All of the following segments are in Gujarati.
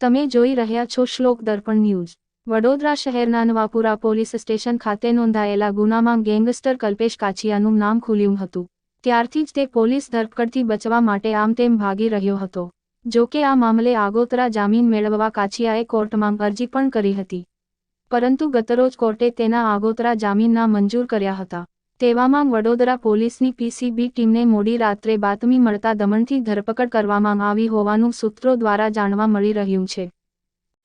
તમે જોઈ રહ્યા છો શ્લોક દર્પણ ન્યૂઝ। વડોદરા શહેરના નવાપુરા પોલીસ સ્ટેશન ખાતે નોંધાયેલા ગુનામાં ગેંગસ્ટર કલ્પેશ કાછિયાનું નામ ખુલ્યું હતું। ત્યારથી જ તે પોલીસ ધરપકડથી બચવા માટે આમ તેમ ભાગી રહ્યો હતો। જો કે આ મામલે આગોતરા જામીન મેળવવા કાછિયાએ કોર્ટમાં અરજી પણ કરી હતી, પરંતુ ગતરોજ કોર્ટે તેના આગોતરા જામીન ના મંજૂર કર્યા હતા। તેવામાં વડોદરા પોલીસની પીસીબી ટીમને મોડી રાત્રે બાતમી મળતા દમણથી ધરપકડ કરવામાં આવી હોવાનું સૂત્રો દ્વારા જાણવા મળી રહ્યું છે।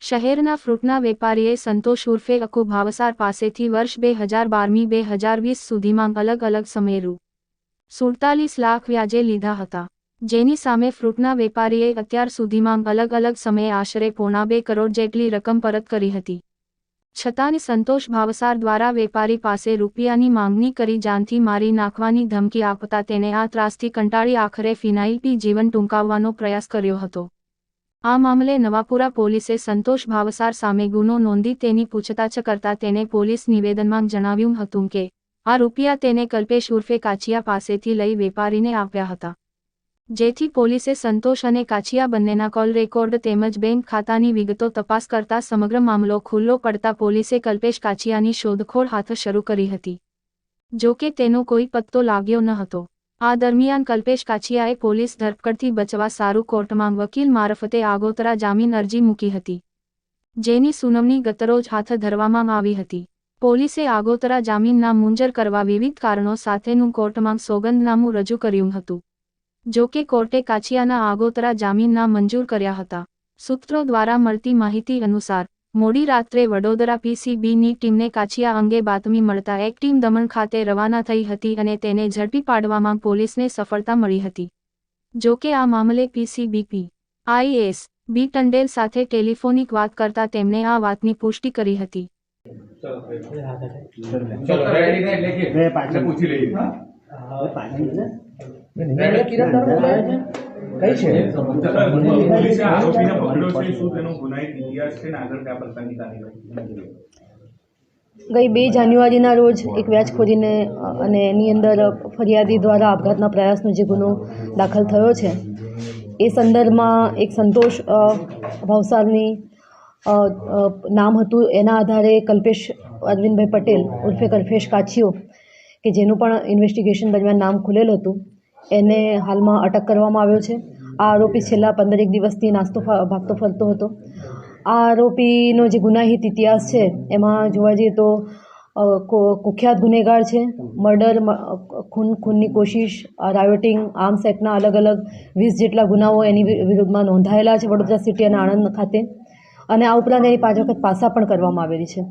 શહેરના ફ્રૂટના વેપારીએ સંતોષ ઉર્ફે અકુ ભાવસાર પાસેથી વર્ષ 2012-2020 સુધીમાં અલગ અલગ સમયે રૂ. 47 લાખ વ્યાજે લીધા હતા, જેની સામે ફ્રૂટના વેપારીએ અત્યાર સુધીમાં અલગ અલગ સમયે આશરે £2.5 કરોડ જેટલી રકમ પરત કરી હતી। છતાં સંતોષ ભાવસાર દ્વારા વેપારી પાસે રૂપિયાની માંગણી કરી જાનથી મારી નાખવાની ધમકી આપતા તેને આ ત્રાસથી કંટાળી આખરે ફિનાઇલ પી જીવન ટૂંકાવવાનો પ્રયાસ કર્યો હતો। આ મામલે નવાપુરા પોલીસે સંતોષ ભાવસાર સામે ગુનો નોંધી તેની પૂછતાછ કરતા તેને પોલીસ નિવેદનમાં જણાવ્યું હતું કે આ રૂપિયા તેને કલ્પેશ ઉર્ફે કાછિયા પાસેથી લઈ વેપારીને આપ્યા હતા, જેથી પોલીસે સંતોષ અને કાછિયા બંનેના કોલ રેકોર્ડ તેમજ બેંક ખાતાની વિગતો તપાસ કરતા સમગ્ર મામલો ખુલ્લો પડતા પોલીસે કલ્પેશ કાછિયાની શોધખોળ હાથ શરૂ કરી હતી। જો કે તેનો કોઈ પત્તો લાગ્યો ન હતો। આ દરમિયાન કલ્પેશ કાછિયાએ પોલીસ ધરપકડથી બચવા સારું કોર્ટમાં વકીલ મારફતે આગોતરા જામીન અરજી મૂકી હતી, જેની સુનાવણી ગતરોજ હાથ ધરવામાં આવી હતી। પોલીસે આગોતરા જામીન નામંજૂર કરવા વિવિધ કારણો સાથેનું કોર્ટમાં સોગંદનામું રજૂ કર્યું હતું। જો કે કોર્ટે કાછિયાના આગોતરા જામીન નામંજૂર કર્યા હતા। સૂત્રો દ્વારા મળતી માહિતી અનુસાર મોડી રાત્રે વડોદરા પીસીબીની ટીમને કાછિયા અંગે બાતમી મળતા એક ટીમ દમણ ખાતે રવાના થઈ હતી અને તેને ઝડપી પાડવામાં પોલીસને સફળતા મળી હતી। જો કે આ મામલે પીસીબી પીઆઈ બી ટંડેલ સાથે ટેલિફોનિક વાત કરતા તેમણે આ વાતની પુષ્ટિ કરી હતી। ગઈ 2 જાન્યુઆરીના રોજ એક વ્યાજખોરીને અને એની અંદર ફરિયાદી દ્વારા આપઘાતના પ્રયાસનો જે ગુનો દાખલ થયો છે, એ સંદર્ભમાં એક સંતોષ ભાવસારની નામ હતું। એના આધારે કલ્પેશ અરવિંદભાઈ પટેલ ઉર્ફે કલ્પેશ કાછિયો કે જેનું પણ ઇન્વેસ્ટિગેશન દરમિયાન નામ ખુલેલ હતું, એને હાલમાં અટક કરવામાં આવ્યો છે। આ આરોપી છેલ્લા 15 દિવસથી નાસ્તો ભાગતો ફરતો હતો। આ આરોપીનો જે ગુનાહિત ઇતિહાસ છે એમાં જોવા જઈએ તો કુખ્યાત ગુનેગાર છે। મર્ડર, ખૂનની કોશિશ, રાયોટિંગ, આર્મ્સ એક્ટના અલગ અલગ 20 જેટલા ગુનાઓ એની વિરુદ્ધમાં નોંધાયેલા છે વડોદરા સિટી અને આણંદ ખાતે, અને આ ઉપરાંત એની 5 વખત પાસા પણ કરવામાં આવેલી છે।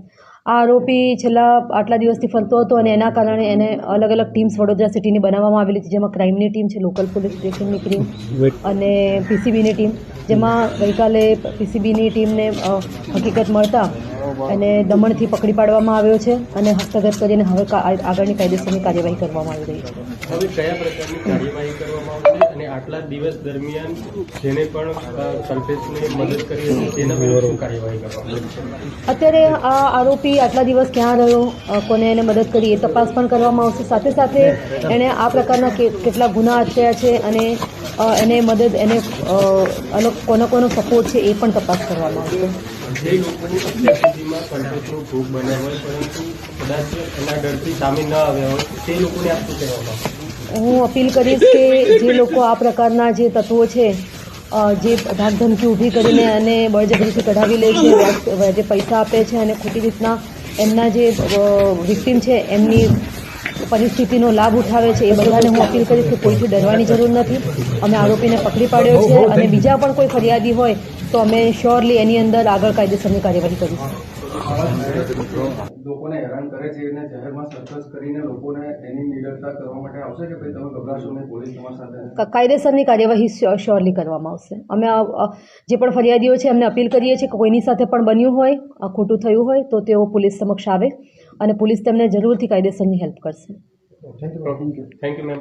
આ આરોપી છેલ્લા આટલા દિવસથી ફરતો હતો અને એના કારણે એને અલગ અલગ ટીમ્સ વડોદરા સિટીની બનાવવામાં આવેલી હતી, જેમાં ક્રાઇમની ટીમ છે, લોકલ પોલીસ સ્ટેશનની ટીમ અને પીસીબીની ટીમ, જેમાં ગઈકાલે પીસીબીની ટીમને હકીકત મળતા એને દમણથી પકડી પાડવામાં આવ્યો છે અને હસ્તગત કરીને હવે આગળની કાયદેસરની કાર્યવાહી કરવામાં આવી રહી છે। હવે કયા પ્રકારની કાર્યવાહી કરવામાં આવશે અને આટલા દિવસ દરમિયાન જેને પણ કલ્પેશને મદદ કરી હતી તેના વિરુદ્ધ શું કાર્યવાહી કરવામાં આવશે? અત્યારે આ આરોપી આટલા દિવસ ક્યાં રહ્યો, કોને એને મદદ કરી એ તપાસ પણ કરવામાં આવશે। સાથે સાથે એણે આ પ્રકારના કેટલા ગુના આચર્યા છે અને એને મદદ એને કોનો સપોર્ટ છે એ પણ તપાસ કરવામાં આવશે। જે લોકોની અત્યાર સુધીમાં કલ્પેશનો ભોગ બન્યા હોય પરંતુ કદાચ એના ડરથી સામે ન આવ્યા હોય તે લોકોને આપ શું કહેવામાં આવશે? હું અપીલ કરીશ કે જે લોકો આ પ્રકારના જે તત્વો છે, જે ધાકધમકી ઊભી કરીને અને બળજબરીથી કઢાવી લે છે, જે પૈસા આપે છે અને ખોટી રીતના એમના જે વિક્ટીમ છે એમની પરિસ્થિતિનો લાભ ઉઠાવે છે, એ બધાને હું અપીલ કરીશ કે કોઈથી ડરવાની જરૂર નથી। અમે આરોપીને પકડી પાડ્યો છે અને બીજા પણ કોઈ ફરિયાદી હોય તો અમે શ્યોરલી એની અંદર આગળ કાયદેસરની કાર્યવાહી કરીશું। લોકોને હેરાન કરે છે અને જાહેરમાં સરઘસ કરીને લોકોને એની નિડરતા કરવા માટે આવશે કે ભાઈ તમે ગભરાશો નહીં, પોલીસ તમારી સાથે કાયદેસરની કાર્યવાહી શ્યોરલી કરવામાં આવશે। અમે જે પણ ફરિયાદીઓ છે એમને અપીલ કરીએ છીએ કે કોઈની સાથે પણ બન્યું હોય, ખોટું થયું હોય તો તેઓ પોલીસ સમક્ષ આવે અને પોલીસ તેમને જરૂરથી કાયદેસરની હેલ્પ કરશે। Thank you ma'am.